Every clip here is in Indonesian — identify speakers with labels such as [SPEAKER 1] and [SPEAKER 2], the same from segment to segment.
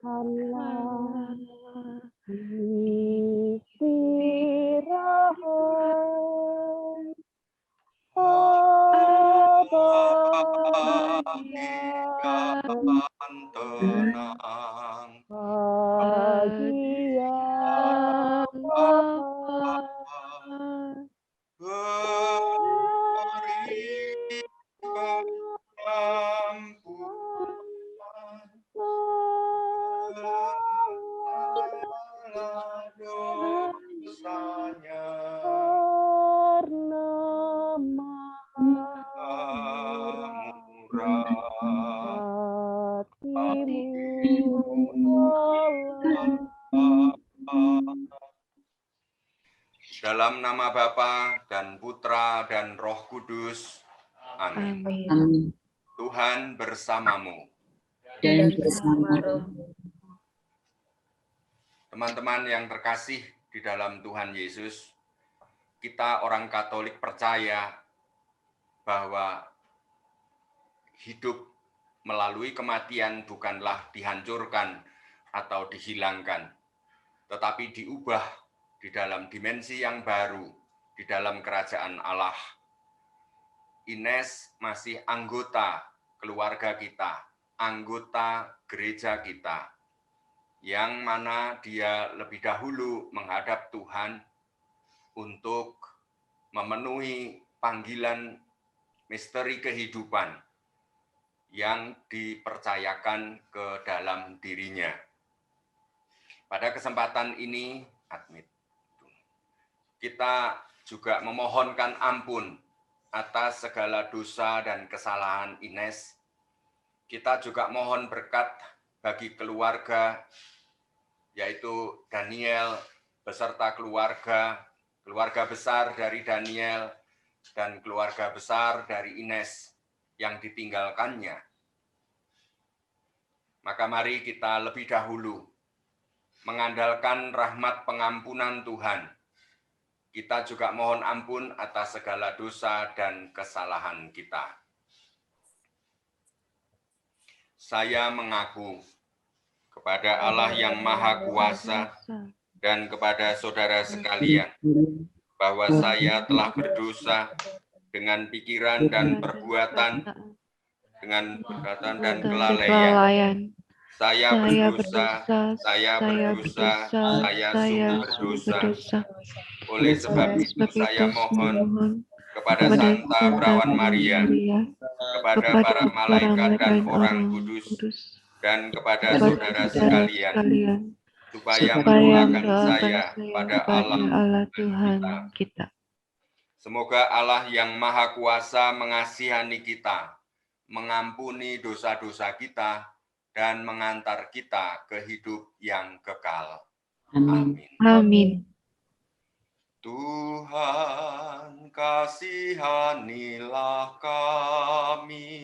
[SPEAKER 1] Berikanlah istirahat. Bagian
[SPEAKER 2] tenang
[SPEAKER 1] bagi yang lapar.
[SPEAKER 2] beri ampunan segala dosanya,
[SPEAKER 1] Karena Maha
[SPEAKER 2] murah
[SPEAKER 1] hatimu Allah.
[SPEAKER 2] Dalam nama Bapa dan Putra dan Roh Kudus. Amin.
[SPEAKER 3] Amin.
[SPEAKER 2] Tuhan bersamamu.
[SPEAKER 3] Dan bersama
[SPEAKER 2] Teman-teman yang terkasih di dalam Tuhan Yesus, kita orang Katolik percaya bahwa hidup melalui kematian bukanlah dihancurkan atau dihilangkan, tetapi diubah di dalam dimensi yang baru, di dalam kerajaan Allah. Ines masih anggota keluarga kita, anggota gereja kita, yang mana dia lebih dahulu menghadap Tuhan untuk memenuhi panggilan misteri kehidupan yang dipercayakan ke dalam dirinya. Pada kesempatan ini, kita juga memohonkan ampun atas segala dosa dan kesalahan Ines. Kita juga mohon berkat bagi keluarga, yaitu Daniel beserta keluarga besar dari Daniel, dan keluarga besar dari Ines yang ditinggalkannya. Maka mari kita lebih dahulu mengandalkan rahmat pengampunan Tuhan. Kita juga mohon ampun atas segala dosa dan kesalahan kita. Saya mengaku kepada Allah yang Maha Kuasa dan kepada saudara sekalian bahwa saya telah berdosa dengan pikiran dan perbuatan, dengan perkataan dan kelalaian. Saya berdosa, saya sungguh berdosa. Oleh sebab itu saya mohon kepada Santa Perawan Maria, kepada para malaikat dan orang kudus, dan kepada saudara sekalian, supaya mendoakan saya pada Allah
[SPEAKER 3] Tuhan kita.
[SPEAKER 2] Semoga Allah yang Maha Kuasa mengasihani kita, mengampuni dosa-dosa kita, dan mengantar kita ke hidup yang kekal.
[SPEAKER 3] Amin.
[SPEAKER 1] Amin.
[SPEAKER 2] Tuhan, kasihanilah kami.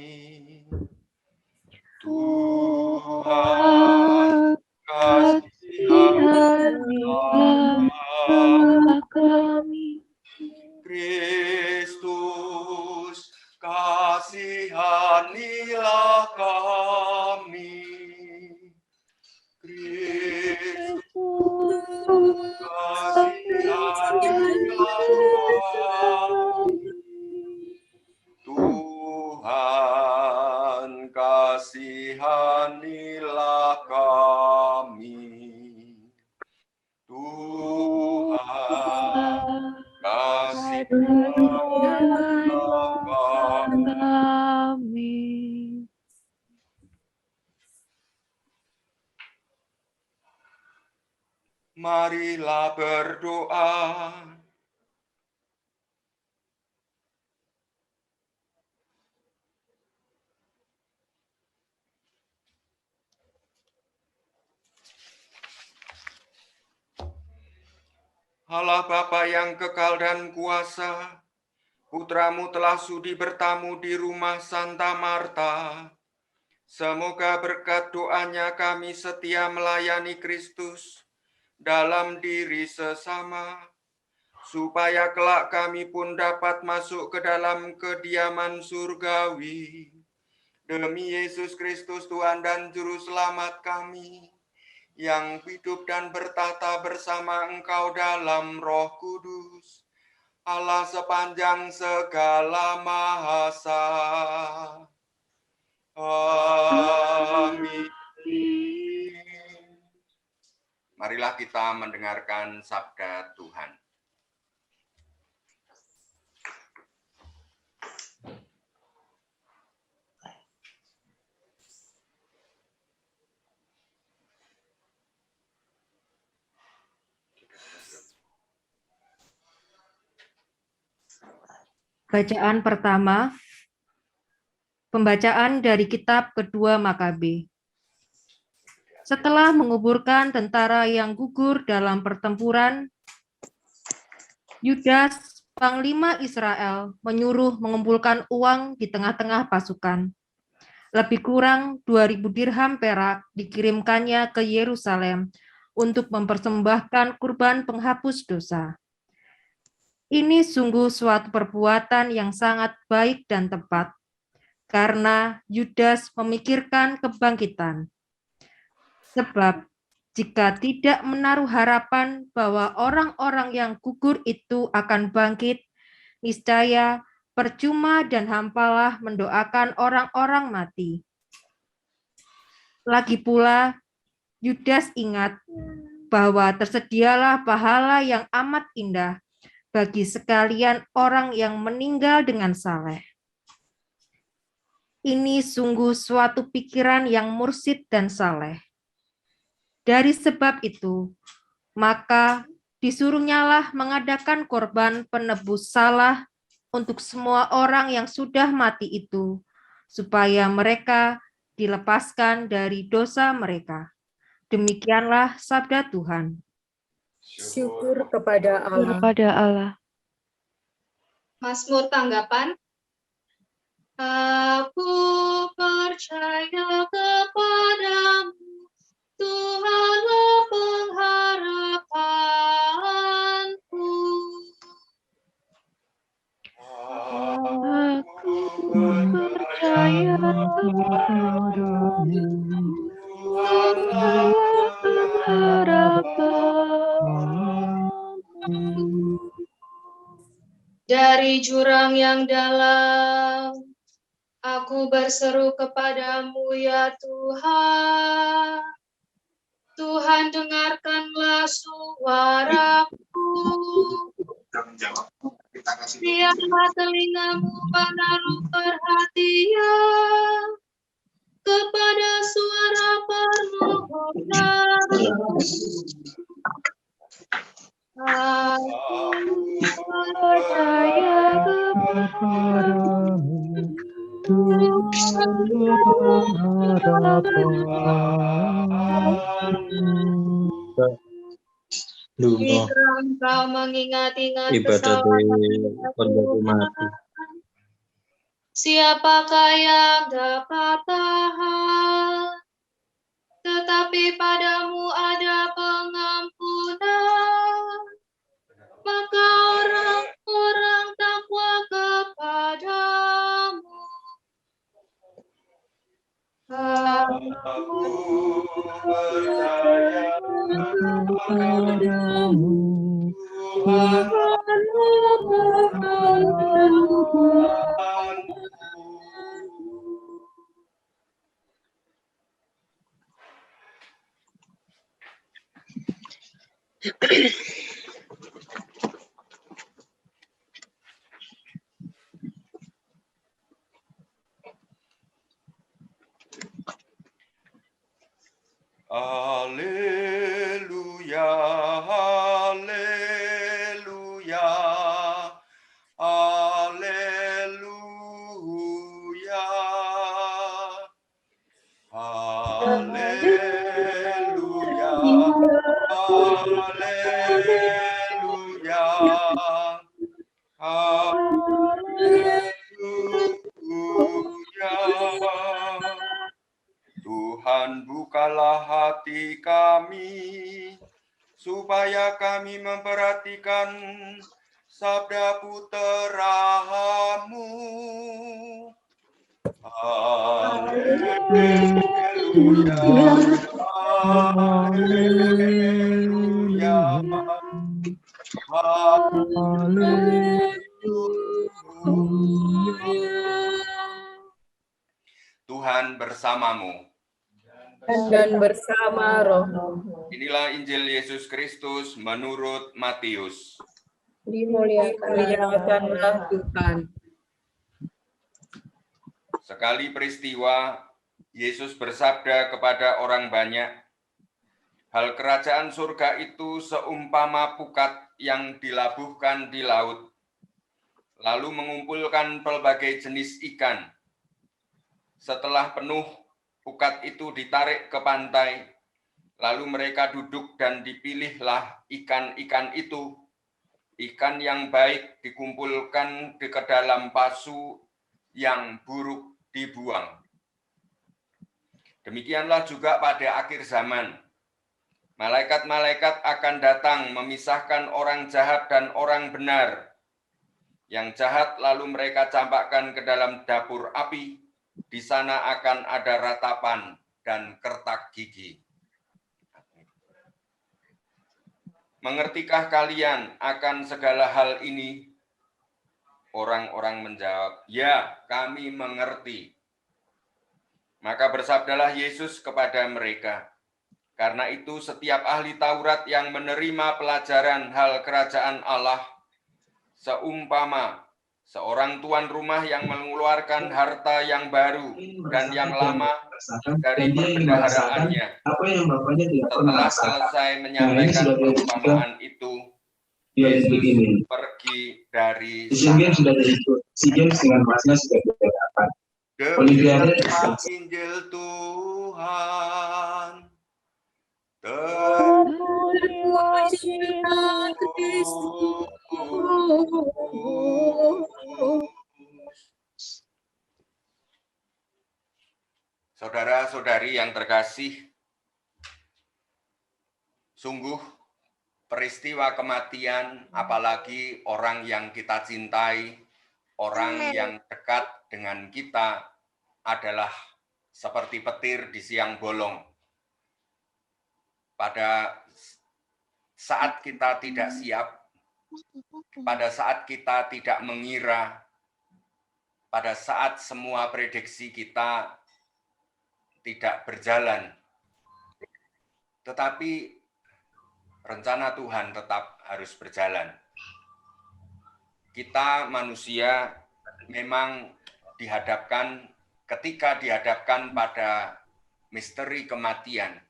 [SPEAKER 2] Tuhan, kasihanilah
[SPEAKER 1] kami.
[SPEAKER 2] Kristus, kasihanilah kami. Kristus, kasihanilah kami. Tuhan, kasihanilah kami. Tuhan, kasihanilah kami. Marilah berdoa. Allah Bapa yang kekal dan kuasa, Putramu telah sudi bertamu di rumah Santa Marta. Semoga berkat doanya kami setia melayani Kristus dalam diri sesama, supaya kelak kami pun dapat masuk ke dalam kediaman surgawi. Demi Yesus Kristus Tuhan dan Juru Selamat kami, yang hidup dan bertata bersama Engkau dalam Roh Kudus, Allah sepanjang segala masa. Amin. Marilah kita mendengarkan sabda Tuhan.
[SPEAKER 4] Bacaan pertama, pembacaan dari kitab kedua Makabe. Setelah menguburkan tentara yang gugur dalam pertempuran, Yudas, Panglima Israel, menyuruh mengumpulkan uang di tengah-tengah pasukan. Lebih kurang 2.000 dirham perak dikirimkannya ke Yerusalem untuk mempersembahkan kurban penghapus dosa. Ini sungguh suatu perbuatan yang sangat baik dan tepat, karena Yudas memikirkan kebangkitan. Sebab jika tidak menaruh harapan bahwa orang-orang yang gugur itu akan bangkit, niscaya percuma dan hampalah mendoakan orang-orang mati. Lagi pula, Yudas ingat bahwa tersedialah pahala yang amat indah bagi sekalian orang yang meninggal dengan saleh. Ini sungguh suatu pikiran yang mursyid dan saleh. Dari sebab itu, maka disuruhnyalah mengadakan korban penebus salah untuk semua orang yang sudah mati itu, supaya mereka dilepaskan dari dosa mereka. Demikianlah sabda Tuhan.
[SPEAKER 5] Syukur kepada Allah.
[SPEAKER 1] Kepada Allah.
[SPEAKER 6] Mazmur tanggapan. Aku percaya kepadamu, Tuhanlah pengharapanku.
[SPEAKER 1] Aku percaya kepadamu, Tuhanlah pengharapanku.
[SPEAKER 6] Dari jurang yang dalam, aku berseru kepadamu ya Tuhan. Tuhan, dengarkanlah suaraku. Siaplah telingamu menaruh perhatian kepada suara permohonan. Aku
[SPEAKER 1] Percaya kepadamu, Tuhanlah pengharapanku.
[SPEAKER 6] jika engkau mengingat-ingat
[SPEAKER 7] ibadah
[SPEAKER 6] kesalahan
[SPEAKER 7] mati.
[SPEAKER 6] Siapakah yang dapat tahan? Tetapi padamu ada pengampunan, maka orang-orang takwa kepadamu.
[SPEAKER 2] Aku percaya
[SPEAKER 1] Kepadamu,
[SPEAKER 2] Haleluya, haleluya, haleluya, haleluya, haleluya, haleluya. Tuhan, bukalah hati kami, supaya kami memperhatikan sabda putra-Mu. Haleluya, Haleluya. Tuhan bersamamu.
[SPEAKER 5] Dan bersama roh.
[SPEAKER 2] Inilah Injil Yesus Kristus menurut Matius.
[SPEAKER 5] Dimuliakanlah Tuhan.
[SPEAKER 2] Sekali peristiwa, Yesus bersabda kepada orang banyak, "Hal kerajaan surga itu seumpama pukat yang dilabuhkan di laut, lalu mengumpulkan pelbagai jenis ikan. Setelah penuh, pukat itu ditarik ke pantai, lalu mereka duduk dan dipilihlah ikan-ikan itu. Ikan yang baik dikumpulkan ke dalam pasu, yang buruk dibuang. Demikianlah juga pada akhir zaman. Malaikat-malaikat akan datang memisahkan orang jahat dan orang benar. Yang jahat lalu mereka campakkan ke dalam dapur api. Di sana akan ada ratapan dan kertak gigi. Mengertikah kalian akan segala hal ini?" Orang-orang menjawab, "Ya, kami mengerti." Maka bersabdalah Yesus kepada mereka, "Karena itu setiap ahli Taurat yang menerima pelajaran hal kerajaan Allah, seumpama seorang tuan rumah yang mengeluarkan harta yang baru dan yang lama dari perbendaharaannya. Setelah selesai menyampaikan perumpamaan itu, Yesus pergi dari sana." Demikianlah Injil Tuhan. Saudara-saudari yang terkasih, sungguh peristiwa kematian, apalagi orang yang kita cintai, orang yang dekat dengan kita, adalah seperti petir di siang bolong. Pada saat kita tidak siap, pada saat kita tidak mengira, pada saat semua prediksi kita tidak berjalan, tetapi rencana Tuhan tetap harus berjalan. Kita manusia memang ketika dihadapkan pada misteri kematian,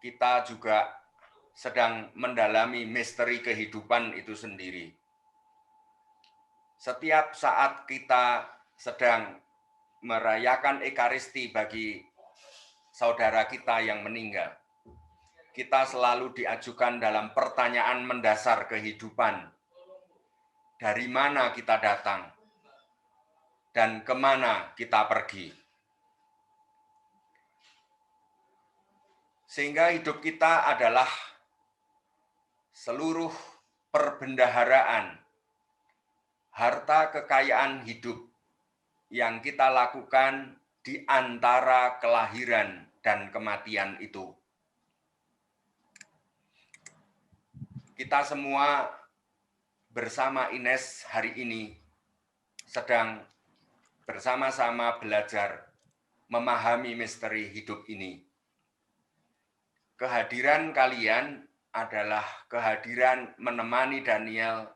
[SPEAKER 2] kita juga sedang mendalami misteri kehidupan itu sendiri. Setiap saat kita sedang merayakan Ekaristi bagi saudara kita yang meninggal, kita selalu diajukan dalam pertanyaan mendasar kehidupan. Dari mana kita datang? Dan kemana kita pergi? Sehingga hidup kita adalah seluruh perbendaharaan, harta kekayaan hidup yang kita lakukan di antara kelahiran dan kematian itu. Kita semua bersama Ines hari ini sedang bersama-sama belajar memahami misteri hidup ini. Kehadiran kalian adalah kehadiran menemani Daniel,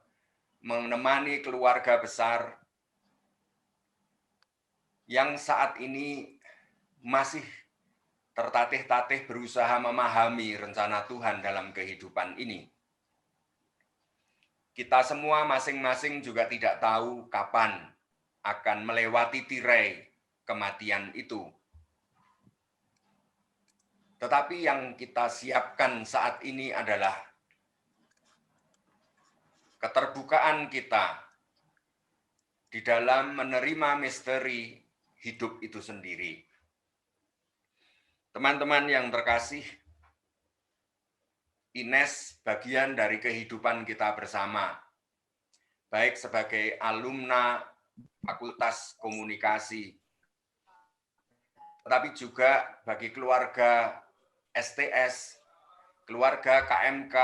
[SPEAKER 2] menemani keluarga besar yang saat ini masih tertatih-tatih berusaha memahami rencana Tuhan dalam kehidupan ini. Kita semua masing-masing juga tidak tahu kapan akan melewati tirai kematian itu. Tetapi yang kita siapkan saat ini adalah keterbukaan kita di dalam menerima misteri hidup itu sendiri. Teman-teman yang terkasih, Ines bagian dari kehidupan kita bersama, baik sebagai alumna Fakultas Komunikasi, tetapi juga bagi keluarga STS, keluarga KMK,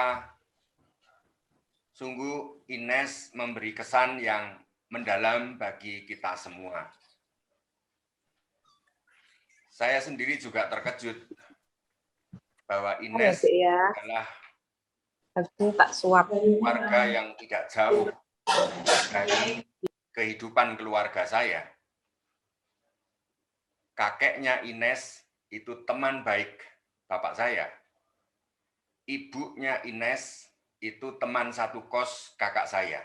[SPEAKER 2] sungguh Ines memberi kesan yang mendalam bagi kita semua. Saya sendiri juga terkejut bahwa Ines adalah keluarga yang tidak jauh dari kehidupan keluarga saya. Kakeknya Ines itu teman baik bapak saya. Ibunya Ines itu teman satu kos kakak saya.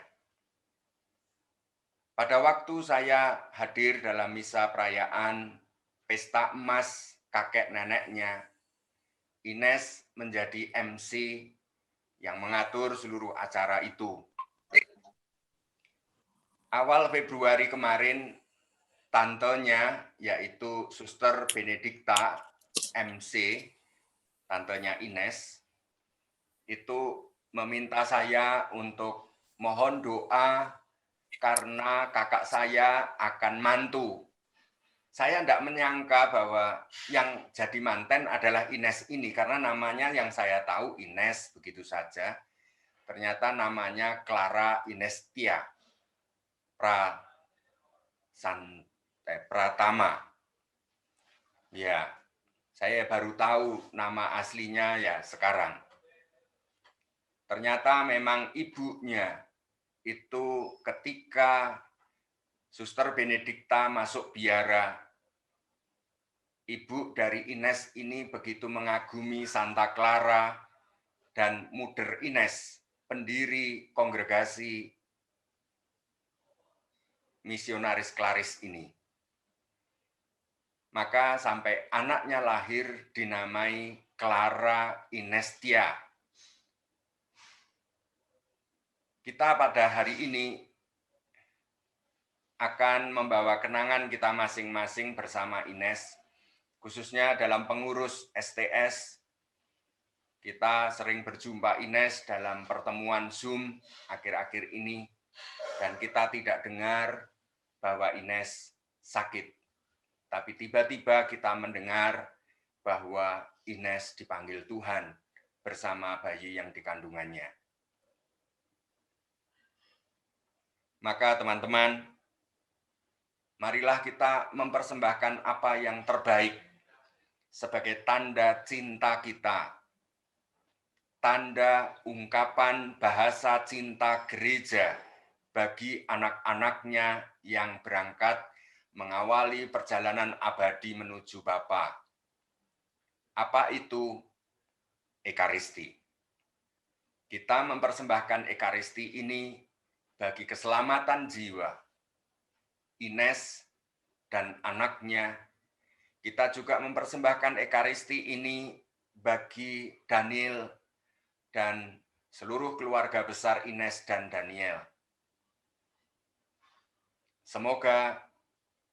[SPEAKER 2] Pada waktu saya hadir dalam misa perayaan pesta emas kakek neneknya, Ines menjadi MC yang mengatur seluruh acara itu. Awal Februari kemarin, tantenya yaitu Suster Benedikta MC, tantenya Ines, itu meminta saya untuk mohon doa karena kakak saya akan mantu. Saya tidak menyangka bahwa yang jadi manten adalah Ines ini, karena namanya yang saya tahu Ines begitu saja. Ternyata namanya Clara Inestia Pratama. Ya, saya baru tahu nama aslinya ya sekarang. Ternyata memang ibunya itu ketika Suster Benedikta masuk biara, ibu dari Ines ini begitu mengagumi Santa Clara dan Muder Ines, pendiri kongregasi misionaris Klaris ini. Maka sampai anaknya lahir dinamai Clara Inestia. Kita pada hari ini akan membawa kenangan kita masing-masing bersama Ines, khususnya dalam pengurus STS. Kita sering berjumpa Ines dalam pertemuan Zoom akhir-akhir ini, dan kita tidak dengar bahwa Ines sakit. Tapi tiba-tiba kita mendengar bahwa Ines dipanggil Tuhan bersama bayi yang dikandungannya. Maka teman-teman, marilah kita mempersembahkan apa yang terbaik sebagai tanda cinta kita, tanda ungkapan bahasa cinta gereja bagi anak-anaknya yang berangkat mengawali perjalanan abadi menuju Bapa. Apa itu Ekaristi? Kita mempersembahkan Ekaristi ini bagi keselamatan jiwa Ines dan anaknya. Kita juga mempersembahkan Ekaristi ini bagi Daniel dan seluruh keluarga besar Ines dan Daniel. Semoga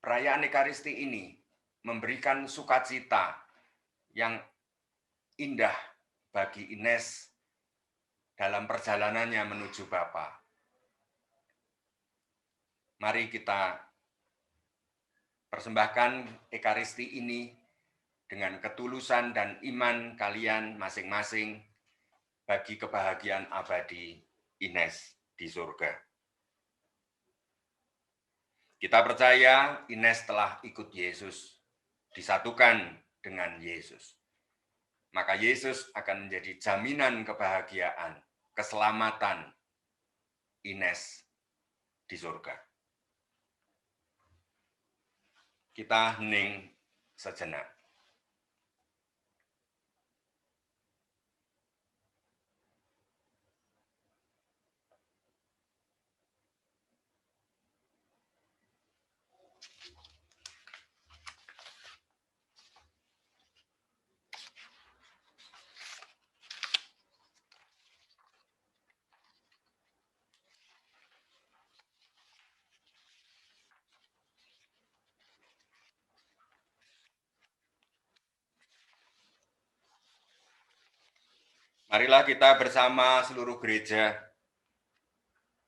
[SPEAKER 2] perayaan Ekaristi ini memberikan sukacita yang indah bagi Ines dalam perjalanannya menuju Bapa. Mari kita persembahkan Ekaristi ini dengan ketulusan dan iman kalian masing-masing bagi kebahagiaan abadi Ines di surga. Kita percaya Ines telah ikut Yesus, disatukan dengan Yesus. Maka Yesus akan menjadi jaminan kebahagiaan, keselamatan Ines di surga. Kita hening sejenak. Marilah kita bersama seluruh gereja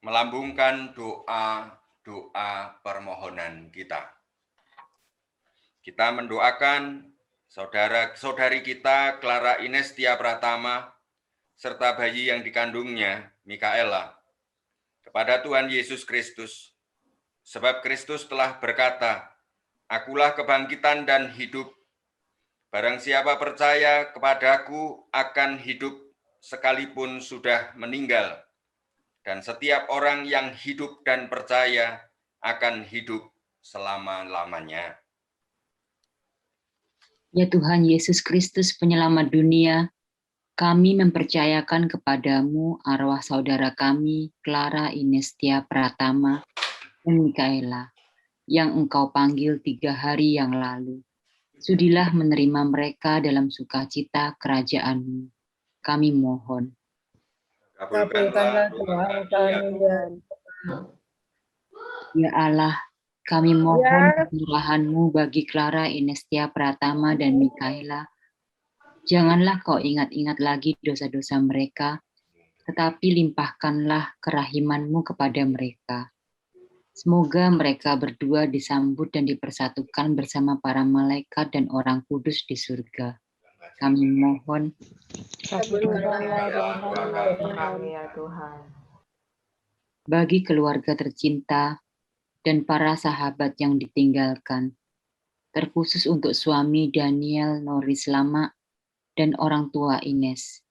[SPEAKER 2] melambungkan doa-doa permohonan kita. Kita mendoakan saudara-saudari kita Clara Ines Tia Pratama, serta bayi yang dikandungnya, Mikaela, kepada Tuhan Yesus Kristus. Sebab Kristus telah berkata, "Akulah kebangkitan dan hidup. Barang siapa percaya kepadaku akan hidup sekalipun sudah meninggal. Dan setiap orang yang hidup dan percaya akan hidup selama-lamanya."
[SPEAKER 3] Ya Tuhan Yesus Kristus penyelamat dunia, kami mempercayakan kepadamu arwah saudara kami, Clara Ines Tia Pratama dan Mikaela, yang Engkau panggil 3 hari yang lalu. Sudilah menerima mereka dalam sukacita kerajaan-Mu. Kami mohon.
[SPEAKER 5] Kabulkanlah doa kami dan
[SPEAKER 3] Ya Allah, kami mohon kemurahan-Mu bagi Clara Ines Tia Pratama dan Mikaela. Janganlah Kau ingat-ingat lagi dosa-dosa mereka, tetapi limpahkanlah kerahiman-Mu kepada mereka. Semoga mereka berdua disambut dan dipersatukan bersama para malaikat dan orang kudus di surga. Kami mohon.
[SPEAKER 5] kabulkanlah doa kami
[SPEAKER 1] ya Tuhan.
[SPEAKER 3] Bagi keluarga tercinta dan para sahabat yang ditinggalkan, terkhusus untuk suami Daniel Norris Lama dan orang tua Ines.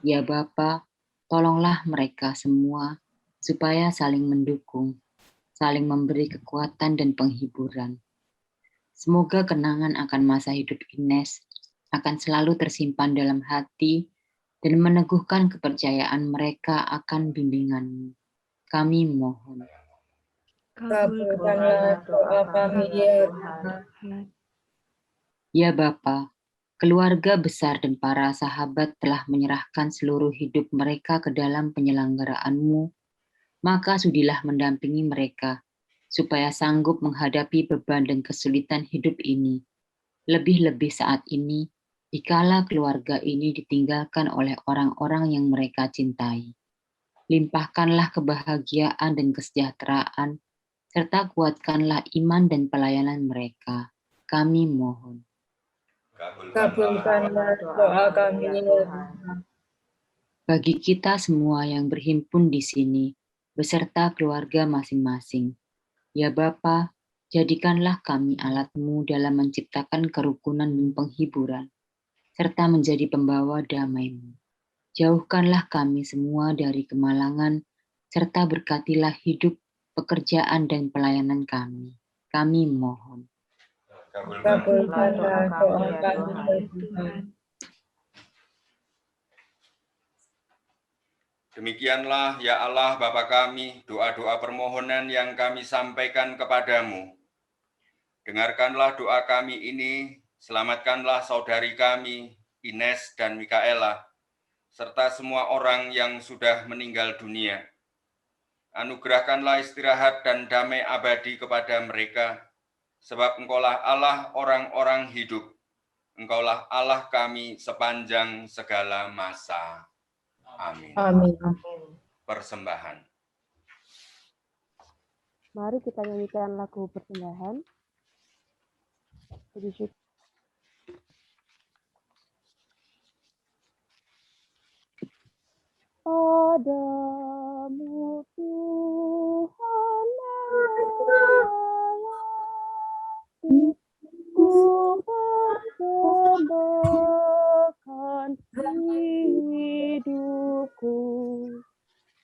[SPEAKER 3] Ya Bapa, tolonglah mereka semua supaya saling mendukung, saling memberi kekuatan dan penghiburan. Semoga kenangan akan masa hidup Ines akan selalu tersimpan dalam hati dan meneguhkan kepercayaan mereka akan bimbingan-Mu. Kami mohon.
[SPEAKER 5] kabulkanlah doa kami ya Tuhan.
[SPEAKER 3] Ya Bapa, keluarga besar dan para sahabat telah menyerahkan seluruh hidup mereka ke dalam penyelenggaraan-Mu, maka sudilah mendampingi mereka, supaya sanggup menghadapi beban dan kesulitan hidup ini. Lebih-lebih saat ini, dikala keluarga ini ditinggalkan oleh orang-orang yang mereka cintai. Limpahkanlah kebahagiaan dan kesejahteraan, serta kuatkanlah iman dan pelayanan mereka. Kami mohon.
[SPEAKER 5] Kabulkanlah doa kami ya Tuhan.
[SPEAKER 3] Bagi kita semua yang berhimpun di sini, beserta keluarga masing-masing, ya Bapa, jadikanlah kami alat-Mu dalam menciptakan kerukunan dan penghiburan, serta menjadi pembawa damai-Mu. Jauhkanlah kami semua dari kemalangan, serta berkatilah hidup, pekerjaan, dan pelayanan kami. Kami mohon.
[SPEAKER 5] Kabulkanlah doa kami ya Tuhan.
[SPEAKER 2] Demikianlah ya Allah Bapa kami, doa-doa permohonan yang kami sampaikan kepadamu. Dengarkanlah doa kami ini, selamatkanlah saudari kami, Ines dan Mikaela, serta semua orang yang sudah meninggal dunia. Anugerahkanlah istirahat dan damai abadi kepada mereka, sebab Engkaulah Allah orang-orang hidup. Engkaulah Allah kami sepanjang segala masa. Amin.
[SPEAKER 5] Amin.
[SPEAKER 2] Persembahan.
[SPEAKER 1] Mari kita nyanyikan lagu persembahan. Puji syukur. Padamu Tuhan ku persembahkan hidupku,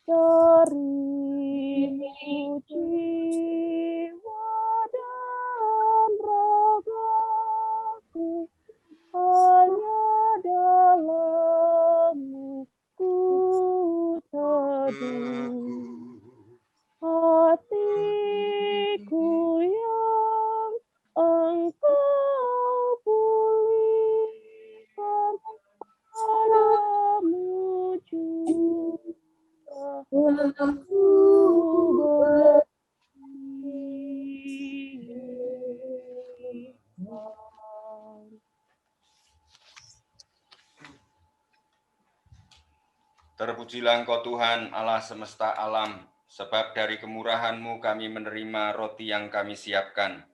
[SPEAKER 1] seribu jiwa dan ragaku hanya dalam-Mu ku teduh. Hatiku yang Engkau pulihkan, padamu juga ku beriman.
[SPEAKER 2] Terpujilah Engkau Tuhan Allah semesta alam, sebab dari kemurahan-Mu kami menerima roti yang kami siapkan.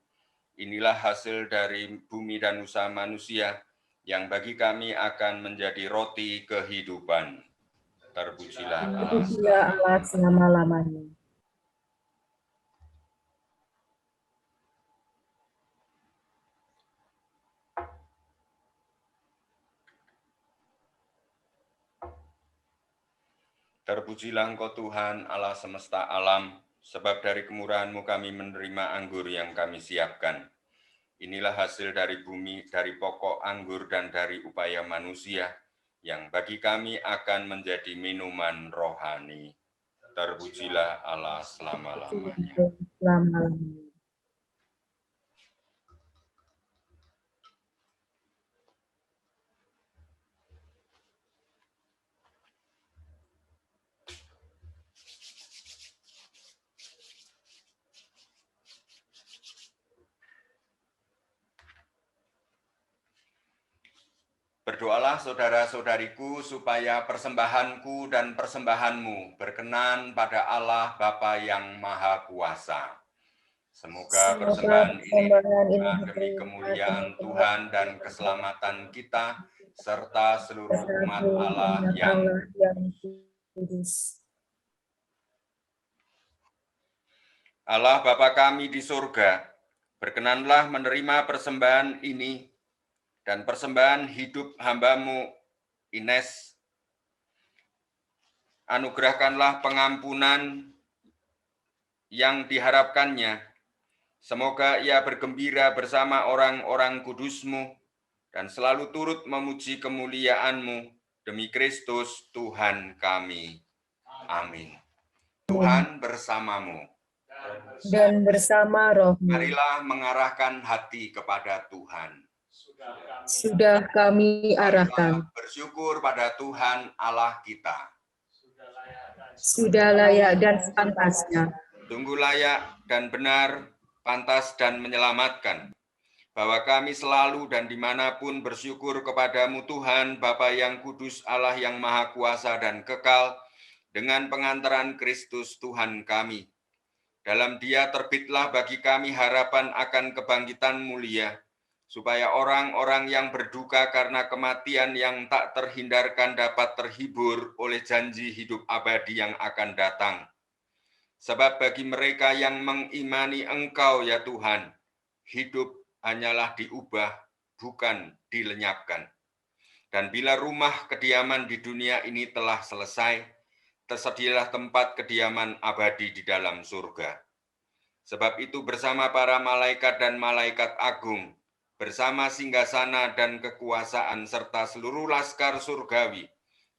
[SPEAKER 2] Inilah hasil dari bumi dan usaha manusia, yang bagi kami akan menjadi roti kehidupan. Terpujilah Allah.
[SPEAKER 5] Terpujilah Allah selama-lamanya.
[SPEAKER 2] Terpujilah Engkau Tuhan Allah semesta alam, sebab dari kemurahan-Mu kami menerima anggur yang kami siapkan. Inilah hasil dari bumi, dari pokok anggur dan dari upaya manusia, yang bagi kami akan menjadi minuman rohani. Terpujilah Allah selama-lamanya.
[SPEAKER 5] Selama-lamanya.
[SPEAKER 2] Berdoalah saudara-saudariku supaya persembahanku dan persembahanmu berkenan pada Allah Bapa yang Maha Kuasa. Semoga persembahan ini demi kemuliaan Tuhan dan keselamatan kita, serta seluruh umat Allah yang
[SPEAKER 5] kudus.
[SPEAKER 2] Allah Bapa kami di surga, berkenanlah menerima persembahan ini dan persembahan hidup hamba-Mu Ines. Anugerahkanlah pengampunan yang diharapkannya. Semoga ia bergembira bersama orang-orang kudus-Mu dan selalu turut memuji kemuliaan-Mu demi Kristus Tuhan kami. Amin. Tuhan bersamamu.
[SPEAKER 5] Dan bersama roh-Mu.
[SPEAKER 2] Marilah mengarahkan hati kepada Tuhan.
[SPEAKER 5] Sudah kami arahkan.
[SPEAKER 2] Marilah bersyukur pada Tuhan Allah kita.
[SPEAKER 5] Sudah layak dan sepantasnya.
[SPEAKER 2] Sungguh layak dan benar, pantas dan menyelamatkan, bahwa kami selalu dan dimanapun bersyukur kepadamu Tuhan, Bapa yang kudus, Allah yang maha kuasa dan kekal, dengan pengantaran Kristus Tuhan kami. Dalam Dia terbitlah bagi kami harapan akan kebangkitan mulia, supaya orang-orang yang berduka karena kematian yang tak terhindarkan dapat terhibur oleh janji hidup abadi yang akan datang. Sebab bagi mereka yang mengimani Engkau ya Tuhan, hidup hanyalah diubah, bukan dilenyapkan. Dan bila rumah kediaman di dunia ini telah selesai, tersedialah tempat kediaman abadi di dalam surga. Sebab itu bersama para malaikat dan malaikat agung, bersama singgasana dan kekuasaan serta seluruh laskar surgawi,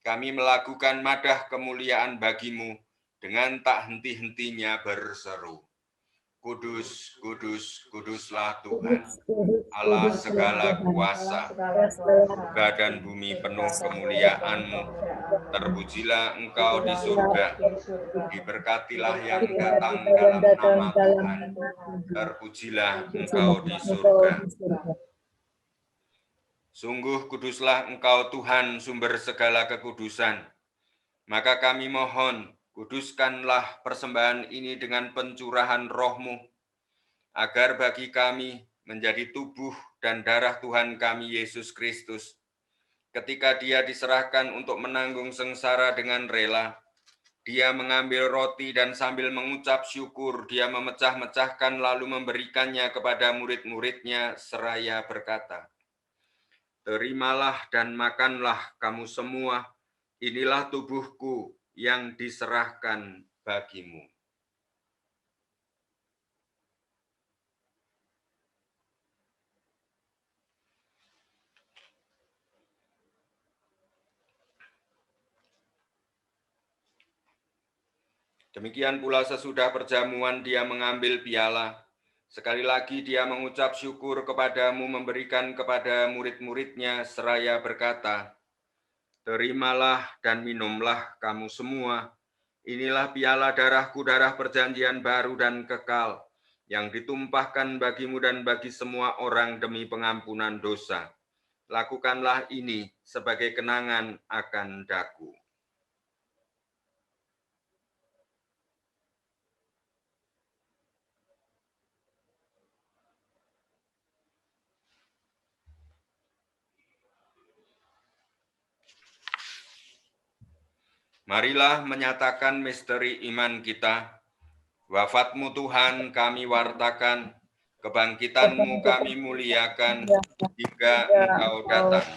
[SPEAKER 2] kami melakukan madah kemuliaan bagimu dengan tak henti-hentinya berseru. Kudus, kudus, kuduslah Tuhan, Allah segala kuasa, surga dan bumi penuh kemuliaan-Mu. Terpujilah Engkau di surga, diberkatilah yang datang dalam nama Tuhan. Terpujilah Engkau di surga. Sungguh kuduslah Engkau Tuhan, sumber segala kekudusan. Maka kami mohon, kuduskanlah persembahan ini dengan pencurahan roh-Mu, agar bagi kami menjadi tubuh dan darah Tuhan kami Yesus Kristus. Ketika Dia diserahkan untuk menanggung sengsara dengan rela, Dia mengambil roti dan sambil mengucap syukur, Dia memecah-mecahkan lalu memberikannya kepada murid-muridnya seraya berkata, "Terimalah dan makanlah kamu semua, inilah tubuhku yang diserahkan bagimu." Demikian pula sesudah perjamuan Dia mengambil piala. Sekali lagi Dia mengucap syukur kepadamu, memberikan kepada murid-muridnya seraya berkata, "Terimalah dan minumlah kamu semua. Inilah piala darahku, darah perjanjian baru dan kekal, yang ditumpahkan bagimu dan bagi semua orang demi pengampunan dosa. Lakukanlah ini sebagai kenangan akan daku." Marilah menyatakan misteri iman kita. Wafat-Mu Tuhan kami wartakan, kebangkitan-Mu kami muliakan, hingga Engkau datang.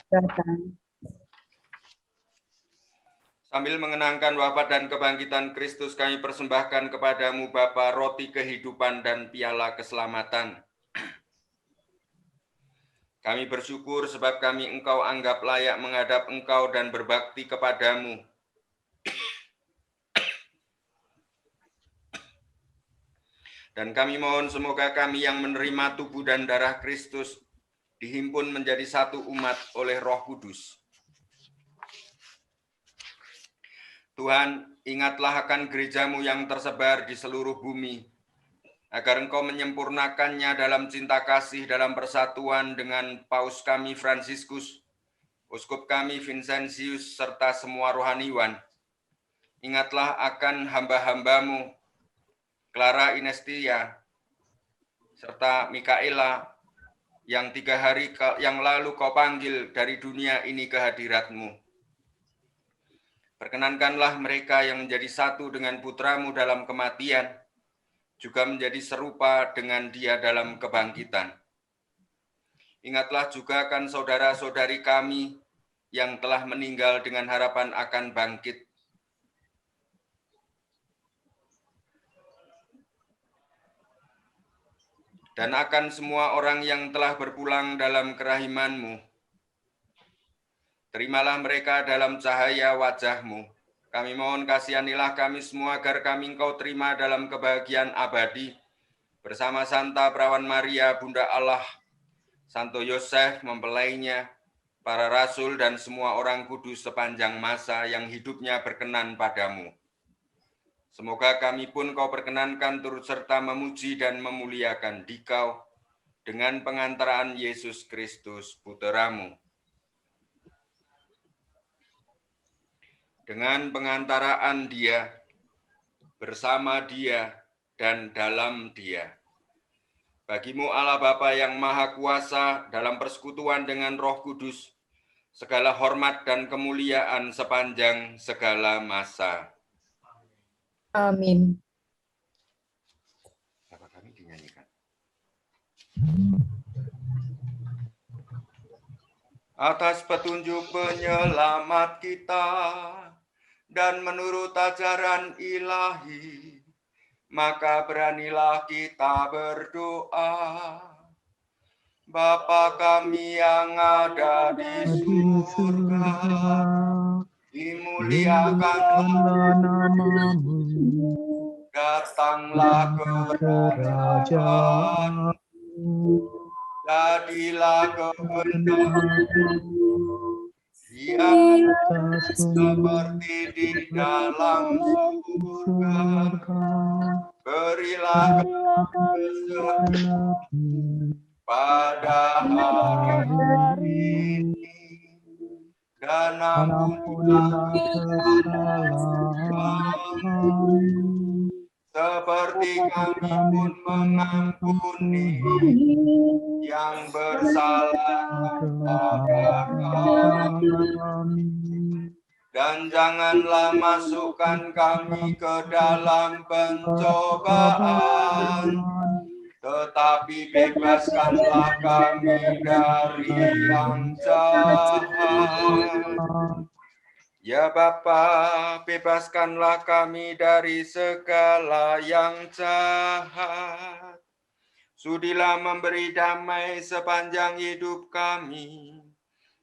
[SPEAKER 2] Sambil mengenangkan wafat dan kebangkitan Kristus, kami persembahkan kepadamu Bapa roti kehidupan dan piala keselamatan. Kami bersyukur sebab kami Engkau anggap layak menghadap Engkau dan berbakti kepadamu. Dan kami mohon semoga kami yang menerima tubuh dan darah Kristus dihimpun menjadi satu umat oleh Roh Kudus. Tuhan, ingatlah akan gerejamu yang tersebar di seluruh bumi, agar Engkau menyempurnakannya dalam cinta kasih dalam persatuan dengan Paus kami Fransiskus, Uskup kami Vincentius, serta semua rohaniwan. Ingatlah akan hamba-hambamu, Clara Inestia, serta Mikaela, yang 3 hari yang lalu Kau panggil dari dunia ini ke hadirat-Mu. Perkenankanlah mereka yang menjadi satu dengan putra-Mu dalam kematian, juga menjadi serupa dengan Dia dalam kebangkitan. Ingatlah juga akan saudara-saudari kami yang telah meninggal dengan harapan akan bangkit. Dan akan semua orang yang telah berpulang dalam kerahiman-Mu. Terimalah mereka dalam cahaya wajah-Mu. Kami mohon kasihanilah kami semua agar kami Engkau terima dalam kebahagiaan abadi bersama Santa Perawan Maria, Bunda Allah, Santo Yosef mempelainya, para rasul dan semua orang kudus sepanjang masa yang hidupnya berkenan padamu. Semoga kami pun Kau perkenankan turut serta memuji dan memuliakan Dikau dengan pengantaraan Yesus Kristus, Putra-Mu. Dengan pengantaraan Dia, bersama Dia, dan dalam Dia. Bagi-Mu Allah Bapa yang Maha Kuasa dalam persekutuan dengan Roh Kudus, segala hormat dan kemuliaan sepanjang segala masa.
[SPEAKER 5] Amin.
[SPEAKER 2] Bapak kami dinyanyikan. Atas petunjuk penyelamat kita dan menurut ajaran ilahi, maka beranilah kita berdoa. Bapa kami yang ada di surga, dimuliakanlah namamu, datanglah kerajaan, jadilah kehendakmu di atas seperti di dalam surga. Berilah kami pada hari ini, dan ampunilah kesalahan kami, seperti kami pun mengampuni yang bersalah kepada kami. Dan janganlah masukkan kami ke dalam pencobaan, tetapi bebaskanlah kami dari yang jahat. Ya Bapa, bebaskanlah kami dari segala yang jahat. Sudilah memberi damai sepanjang hidup kami,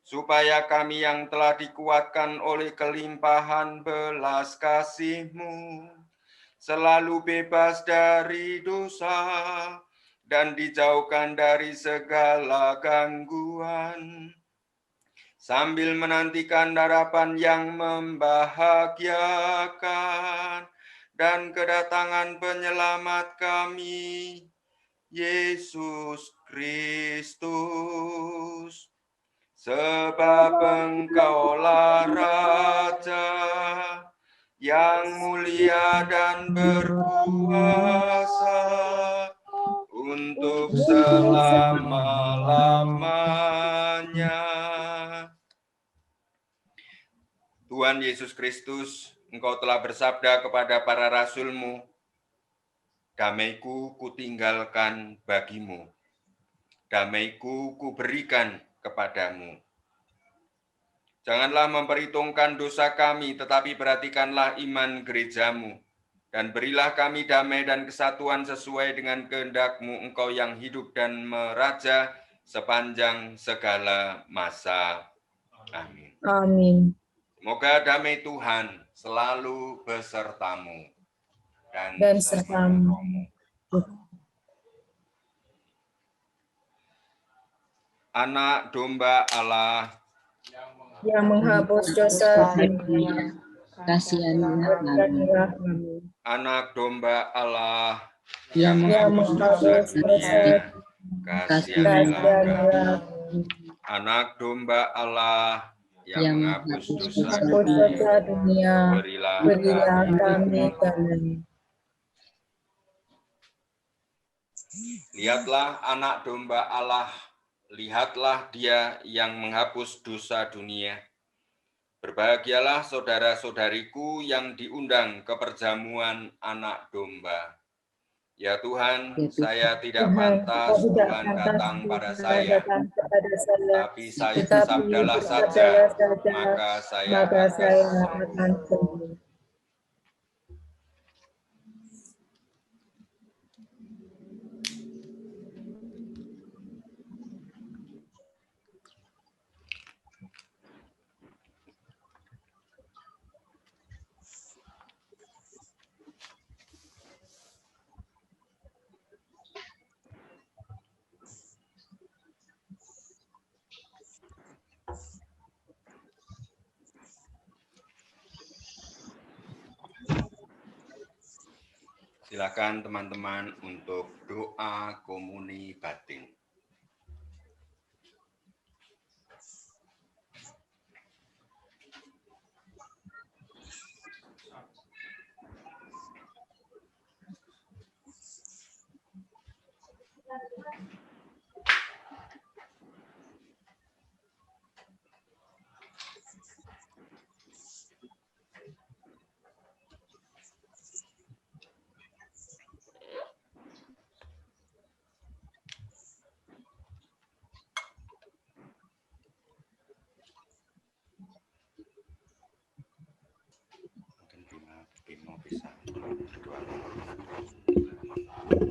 [SPEAKER 2] supaya kami yang telah dikuatkan oleh kelimpahan belas kasih-Mu, selalu bebas dari dosa dan dijauhkan dari segala gangguan, sambil menantikan harapan yang membahagiakan dan kedatangan penyelamat kami, Yesus Kristus. Sebab Engkaulah Raja yang mulia dan berkuasa untuk selama-lamanya. Tuhan Yesus Kristus, Engkau telah bersabda kepada para rasul-Mu, damai-Ku kutinggalkan bagimu, damai-Ku kuberikan kepadamu. Janganlah memperhitungkan dosa kami, tetapi perhatikanlah iman gereja-Mu, dan berilah kami damai dan kesatuan sesuai dengan kehendak-Mu, Engkau yang hidup dan meraja sepanjang segala masa. Amin.
[SPEAKER 5] Amin.
[SPEAKER 2] Semoga damai Tuhan selalu besertamu
[SPEAKER 5] Dan sertamu.
[SPEAKER 2] rohmu. Anak domba Allah
[SPEAKER 5] Yang menghapus dosa dunia,
[SPEAKER 3] Kasihanilah kami.
[SPEAKER 5] berkatilah kami.
[SPEAKER 2] Anak domba Allah
[SPEAKER 3] Yang
[SPEAKER 5] Yang menghapus dosa,
[SPEAKER 2] kasihanilah kami.
[SPEAKER 5] kasihanilah kami.
[SPEAKER 2] Anak domba Allah yang menghapus dosa
[SPEAKER 5] Menghapus dosa dunia,
[SPEAKER 2] berilah
[SPEAKER 5] berilah
[SPEAKER 2] kami.
[SPEAKER 5] kami damai.
[SPEAKER 2] Lihatlah anak domba Allah, lihatlah Dia yang menghapus dosa dunia. Berbahagialah saudara-saudariku yang diundang ke perjamuan anak domba. Ya Tuhan,
[SPEAKER 3] Ya Tuhan,
[SPEAKER 2] saya tidak
[SPEAKER 5] Tuhan,
[SPEAKER 2] pantas
[SPEAKER 5] Kau tidak
[SPEAKER 2] Tuhan
[SPEAKER 5] pantas
[SPEAKER 2] datang pada
[SPEAKER 5] Tuhan
[SPEAKER 2] saya,
[SPEAKER 5] datang kepada saya,
[SPEAKER 2] tapi saya
[SPEAKER 5] tetapi
[SPEAKER 2] bersabdalah saja,
[SPEAKER 5] bersabdalah saja,
[SPEAKER 2] maka saya
[SPEAKER 5] maka
[SPEAKER 2] akan
[SPEAKER 5] saya
[SPEAKER 2] sembuh.
[SPEAKER 5] akan sembuh.
[SPEAKER 2] Silakan teman-teman untuk doa komuni batin.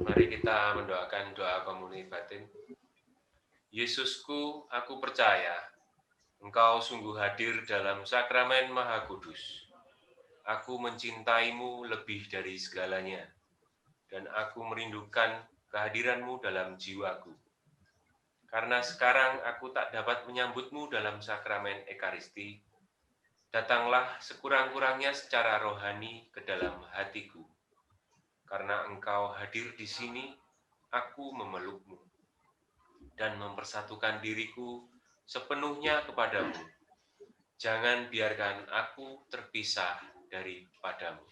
[SPEAKER 7] Mari kita mendoakan doa komuni batin. Yesusku, aku percaya Engkau sungguh hadir dalam sakramen Maha Kudus. Aku mencintaimu lebih dari segalanya, dan aku merindukan kehadiranmu dalam jiwaku. Karena sekarang aku tak dapat menyambutmu dalam sakramen Ekaristi, datanglah sekurang-kurangnya secara rohani ke dalam hatiku. Karena Engkau hadir di sini, aku memelukmu dan mempersatukan diriku sepenuhnya kepadamu. Jangan biarkan aku terpisah daripadamu.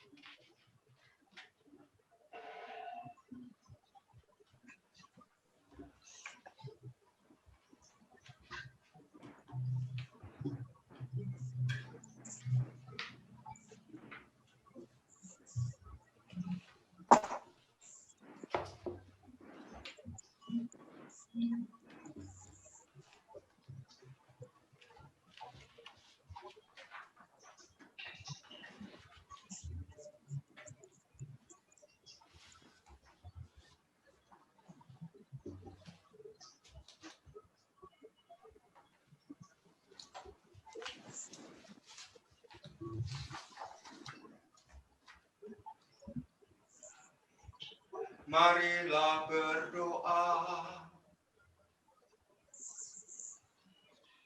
[SPEAKER 2] Marilah berdoa.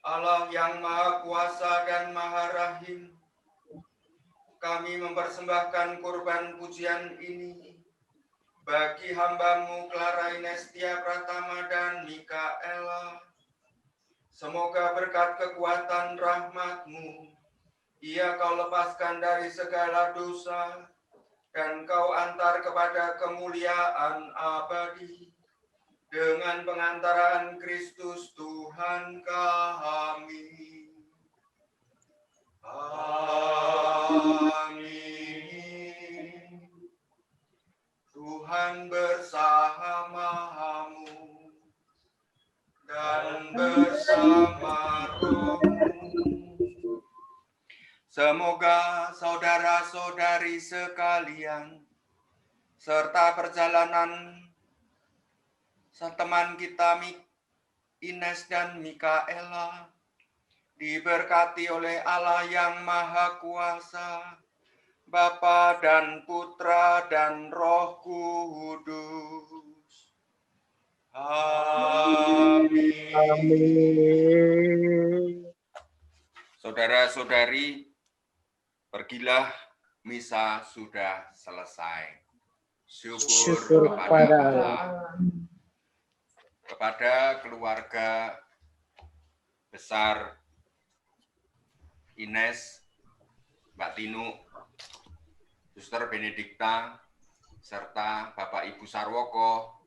[SPEAKER 2] Allah yang Maha Kuasa dan Maha Rahim, kami mempersembahkan kurban pujian ini bagi hamba-Mu Clara Inestia Pratama dan Mikaela. Semoga berkat kekuatan rahmat-Mu, ia Kau lepaskan dari segala dosa, dan Kau antar kepada kemuliaan abadi dengan pengantaraan Kristus Tuhan kami. Amin. Tuhan bersamamu dan bersama rohmu. Semoga saudara-saudari sekalian, serta perjalanan teman kita Ines dan Mikaela diberkati oleh Allah yang Maha Kuasa, Bapa dan Putra dan Roh Kudus. Amin.
[SPEAKER 5] Amin.
[SPEAKER 2] Saudara-saudari, pergilah, misa sudah selesai.
[SPEAKER 5] Syukur
[SPEAKER 2] Syukur
[SPEAKER 5] kepada
[SPEAKER 2] kepada
[SPEAKER 5] Allah.
[SPEAKER 2] Allah. Kepada keluarga besar Ines, Mbak Tinu, Suster Benedikta, serta Bapak Ibu Sarwoko,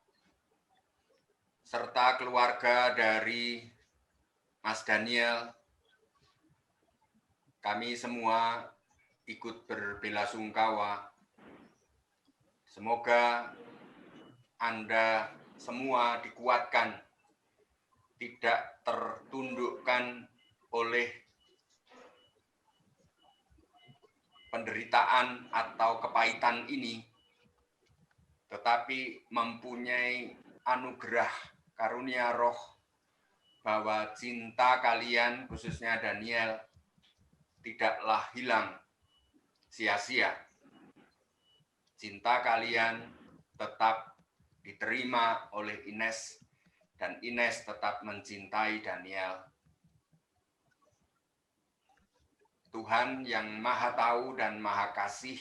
[SPEAKER 2] serta keluarga dari Mas Daniel, kami semua ikut berbelasungkawa. Semoga Anda semua dikuatkan, tidak tertundukkan oleh penderitaan atau kepahitan ini, tetapi mempunyai anugerah karunia roh bahwa cinta kalian, khususnya Daniel, tidaklah hilang sia-sia. Cinta kalian tetap diterima oleh Ines, dan Ines tetap mencintai Daniel. Tuhan yang Maha Tahu dan Maha Kasih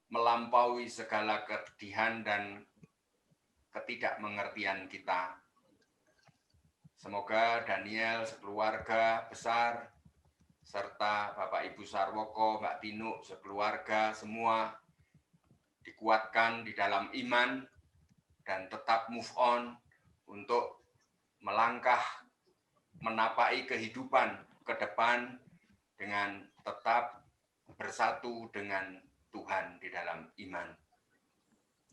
[SPEAKER 2] melampaui segala kedihan dan ketidakmengertian kita. Semoga Daniel sekeluarga besar, serta Bapak Ibu Sarwoko, Mbak Tinu, sekeluarga semua dikuatkan di dalam iman dan tetap move on untuk melangkah menapai kehidupan ke depan dengan tetap bersatu dengan Tuhan di dalam iman.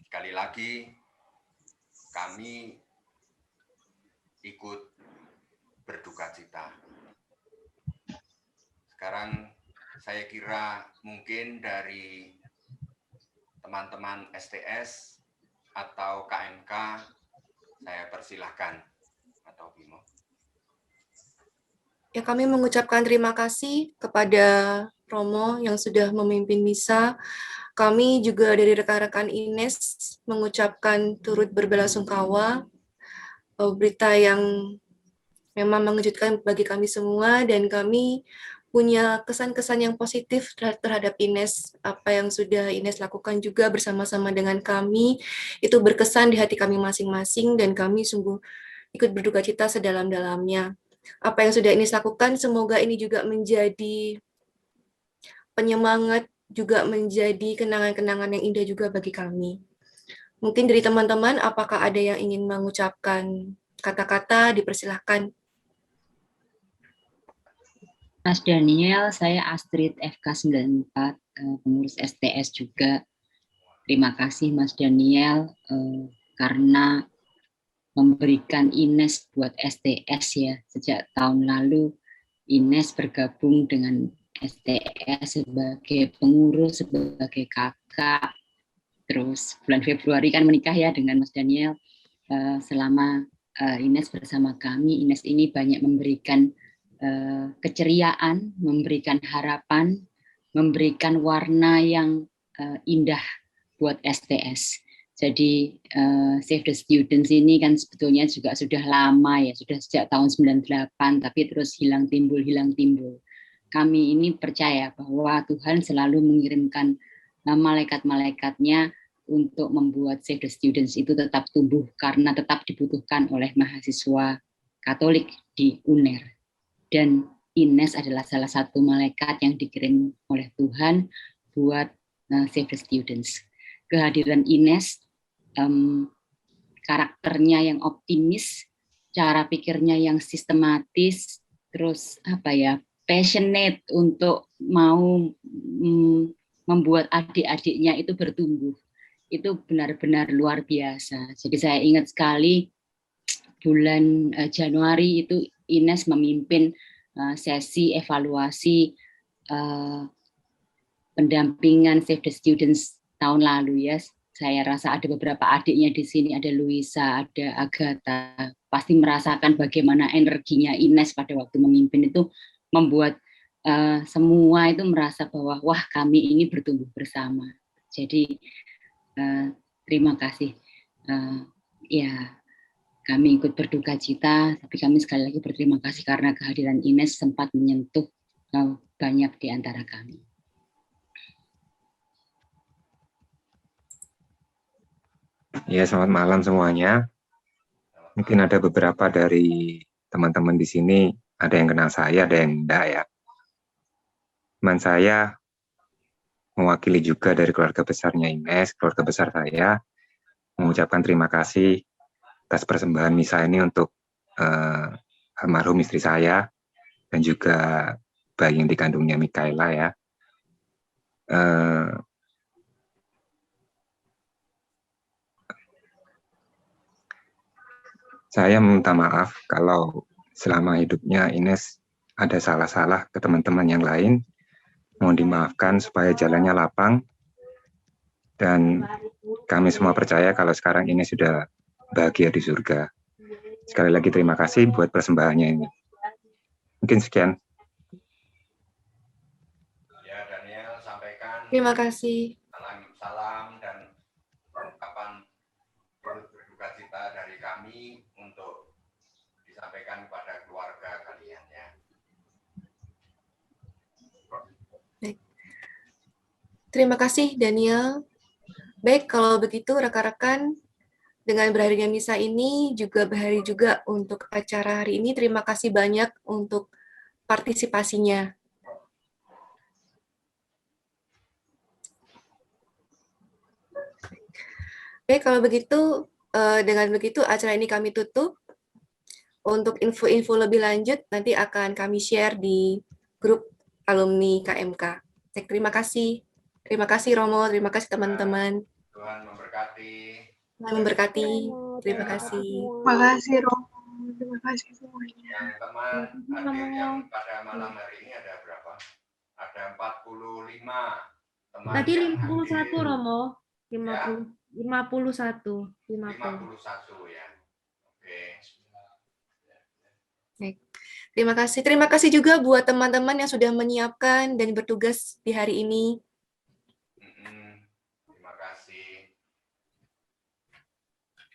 [SPEAKER 2] Sekali lagi, kami ikut berduka cita. Sekarang saya kira mungkin dari teman-teman STS atau KMK, saya persilahkan. Atau Bimo.
[SPEAKER 8] Ya, kami mengucapkan terima kasih kepada Romo yang sudah memimpin misa. Kami juga dari rekan-rekan Ines mengucapkan turut berbelasungkawa berita yang memang mengejutkan bagi kami semua, dan kami punya kesan-kesan yang positif terhadap Ines. Apa yang sudah Ines lakukan juga bersama-sama dengan kami, itu berkesan di hati kami masing-masing, dan kami sungguh ikut berduka cita sedalam-dalamnya. Apa yang sudah Ines lakukan, semoga ini juga menjadi penyemangat, juga menjadi kenangan-kenangan yang indah juga bagi kami. Mungkin dari teman-teman, apakah ada yang ingin mengucapkan kata-kata, dipersilahkan.
[SPEAKER 3] Mas Daniel, saya Astrid FK94, pengurus STS juga. Terima kasih Mas Daniel karena memberikan Ines buat STS ya. Sejak tahun lalu Ines bergabung dengan STS sebagai pengurus, sebagai kakak. Terus bulan Februari kan menikah ya dengan Mas Daniel. Selama Ines bersama kami, Ines ini banyak memberikan keceriaan, memberikan harapan, memberikan warna yang indah buat STS. Jadi Save the Students ini kan sebetulnya juga sudah lama ya, sudah sejak tahun 98, tapi terus hilang timbul. Kami ini percaya bahwa Tuhan selalu mengirimkan malaikat-malaikatnya untuk membuat Save the Students itu tetap tumbuh, karena tetap dibutuhkan oleh mahasiswa Katolik di UNER. Dan Ines adalah salah satu malaikat yang dikirim oleh Tuhan buat Save the Students. Kehadiran Ines, karakternya yang optimis, cara pikirnya yang sistematis, terus passionate untuk mau membuat adik-adiknya itu bertumbuh. Itu benar-benar luar biasa. Jadi saya ingat sekali bulan Januari itu Ines memimpin sesi evaluasi pendampingan Save the Students tahun lalu ya. Saya rasa ada beberapa adiknya di sini, ada Luisa, ada Agatha, pasti merasakan bagaimana energinya Ines pada waktu memimpin itu membuat semua itu merasa bahwa wah kami ini bertumbuh bersama. Jadi terima kasih. Ya kami ikut berduka cita, tapi kami sekali lagi berterima kasih karena kehadiran Ines sempat menyentuh banyak di antara kami.
[SPEAKER 9] Ya, selamat malam semuanya. Mungkin ada beberapa dari teman-teman di sini, ada yang kenal saya, ada yang enggak ya. Teman saya mewakili juga dari keluarga besarnya Ines, keluarga besar saya, mengucapkan terima kasih atas persembahan misa ini untuk almarhum istri saya, dan juga bayi yang dikandungnya Mikaela ya. Saya meminta maaf kalau selama hidupnya Ines ada salah-salah ke teman-teman yang lain. Mohon dimaafkan supaya jalannya lapang. Dan kami semua percaya kalau sekarang Ines sudah bahagia di surga. Sekali lagi terima kasih buat persembahannya ini. Mungkin sekian.
[SPEAKER 2] Ya, Daniel sampaikan.
[SPEAKER 8] Terima kasih.
[SPEAKER 2] Salam dan ungkapan berduka cita dari kami untuk disampaikan kepada keluarga kalian ya.
[SPEAKER 8] Baik. Terima kasih Daniel. Baik, kalau begitu rekan-rekan, dengan berakhirnya misa ini juga berakhir juga untuk acara hari ini. Terima kasih banyak untuk partisipasinya. Baik, kalau begitu, dengan begitu acara ini kami tutup. Untuk info-info lebih lanjut nanti akan kami share di grup alumni KMK. Baik, terima kasih. Terima kasih Romo, terima kasih teman-teman.
[SPEAKER 2] Tuhan memberkati.
[SPEAKER 8] Tuhan memberkati. Terima kasih.
[SPEAKER 1] Terima kasih Romo. Terima kasih semuanya.
[SPEAKER 2] Yang teman hadir yang pada malam hari ini ada berapa? Ada 45 teman.
[SPEAKER 4] Tadi
[SPEAKER 2] yang
[SPEAKER 4] 51
[SPEAKER 2] hadir.
[SPEAKER 4] Romo.
[SPEAKER 2] Ya.
[SPEAKER 4] 51
[SPEAKER 2] ya. Oke.
[SPEAKER 8] Baik. Terima kasih juga buat teman-teman yang sudah menyiapkan dan bertugas di hari ini.
[SPEAKER 2] Terima kasih.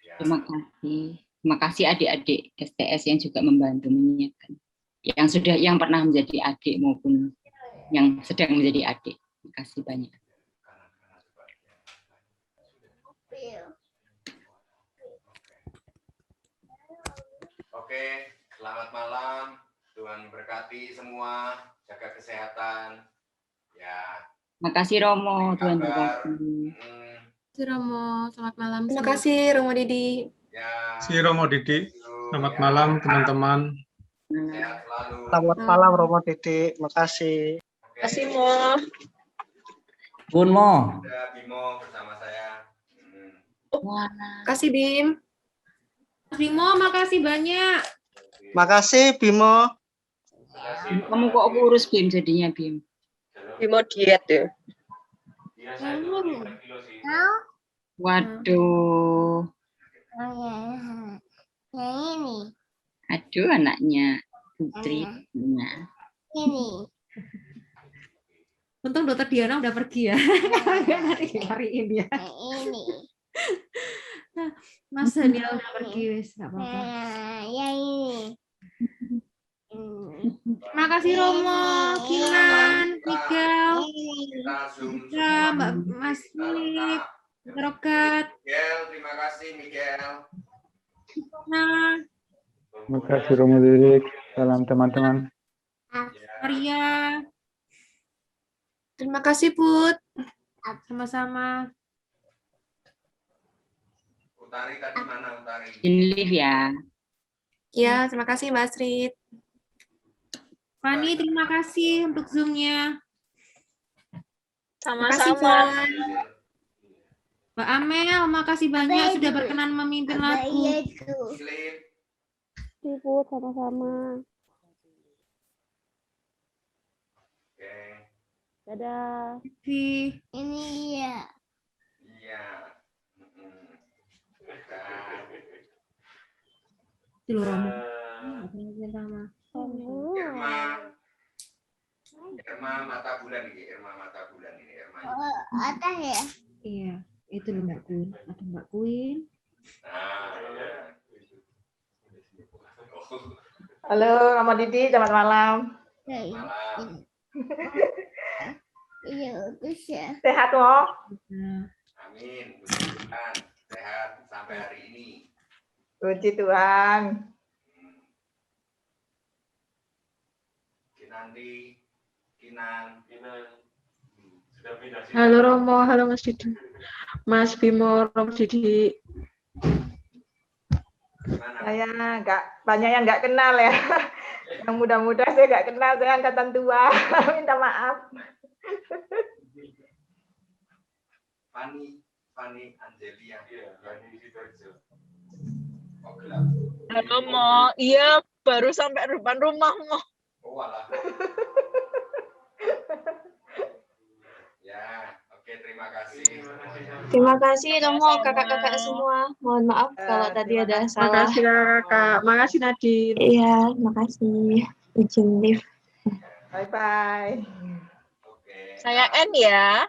[SPEAKER 2] Ya.
[SPEAKER 3] Terima kasih adik-adik STS yang juga membantu menyiapkan. Yang pernah menjadi adik maupun yang sedang menjadi adik. Terima kasih banyak.
[SPEAKER 2] Oke, selamat malam. Tuhan berkati semua, jaga kesehatan. Ya.
[SPEAKER 3] Terima kasih Romo, Tuhan berkati.
[SPEAKER 8] Terima kasih Romo, selamat malam. Terima kasih Romo Didi.
[SPEAKER 2] Ya.
[SPEAKER 10] Si Romo Didi, selamat malam teman-teman.
[SPEAKER 2] Sehat selalu.
[SPEAKER 1] Selamat malam Romo Didi. Makasih.
[SPEAKER 2] Terima kasih
[SPEAKER 6] Mo.
[SPEAKER 11] Bun Mo.
[SPEAKER 2] Ada Bimo bersama saya.
[SPEAKER 8] Terima kasih Bim.
[SPEAKER 4] Bimo, makasih banyak.
[SPEAKER 1] Makasih Bimo.
[SPEAKER 3] Kamu kok kurus Bim jadinya Bim?
[SPEAKER 6] Bimo diet ya.
[SPEAKER 3] Waduh. Aduh anaknya Putri. Nah.
[SPEAKER 4] Untung dokter Diana udah pergi ya. Nanti dicariin dia. Mas Daniel udah pergi wis, enggak apa-apa. Makasih Romo, Kinan, Miguel, Mbak Mas Milik, Rokat.
[SPEAKER 2] Miguel, terima kasih Miguel.
[SPEAKER 4] Nah,
[SPEAKER 10] Terima kasih Romo Didi. Salam teman-teman.
[SPEAKER 4] Maria,
[SPEAKER 8] Terima kasih Put.
[SPEAKER 4] sama-sama.
[SPEAKER 2] Utari tadi mana Utari?
[SPEAKER 3] In live ya.
[SPEAKER 8] Ya, terima kasih Mbak Astrid.
[SPEAKER 4] Fani, terima kasih untuk Zoom-nya.
[SPEAKER 6] Sama-sama.
[SPEAKER 4] Mbak Amel, makasih banyak sudah berkenan memimpin lagu.
[SPEAKER 5] Ibu, sama-sama.
[SPEAKER 2] Oke.
[SPEAKER 5] Dadah.
[SPEAKER 4] Ini
[SPEAKER 5] Iya.
[SPEAKER 2] Iya.
[SPEAKER 4] Itu loh, Romo.
[SPEAKER 2] Irma mata bulan ini, Irma mata bulan ini, Irma.
[SPEAKER 5] Atas ya?
[SPEAKER 4] Iya, itu loh Mbak Queen. Ada Mbak Queen.
[SPEAKER 2] Nah, iya.
[SPEAKER 12] Halo, Mama Didi, selamat malam.
[SPEAKER 2] Malam.
[SPEAKER 5] Iya, bagus ya.
[SPEAKER 12] Sehat, Mo?
[SPEAKER 2] Amin. Puji Tuhan, sehat sampai hari ini.
[SPEAKER 12] Puji Tuhan.
[SPEAKER 2] Kinanti, Kinan.
[SPEAKER 7] Sudah pindah sih.
[SPEAKER 13] Halo Romo, halo Mas Didi. Mas Bimo, Romo Didi.
[SPEAKER 12] Saya banyak yang nggak kenal ya. Yang muda-muda saya nggak kenal, saya angkatan tua. Minta maaf.
[SPEAKER 2] Fani Angelia.
[SPEAKER 6] Halo, Mo. Iya, baru sampai depan rumah, Mo.
[SPEAKER 2] Oh, alah. Ya, oke, terima kasih.
[SPEAKER 14] Terima kasih Romo, kakak-kakak semua. Mohon maaf kalau tadi ada salah.
[SPEAKER 13] Makasih kakak, makasih Nadine.
[SPEAKER 14] Iya, makasih. Izin lift.
[SPEAKER 12] Bye-bye.
[SPEAKER 6] Saya N ya.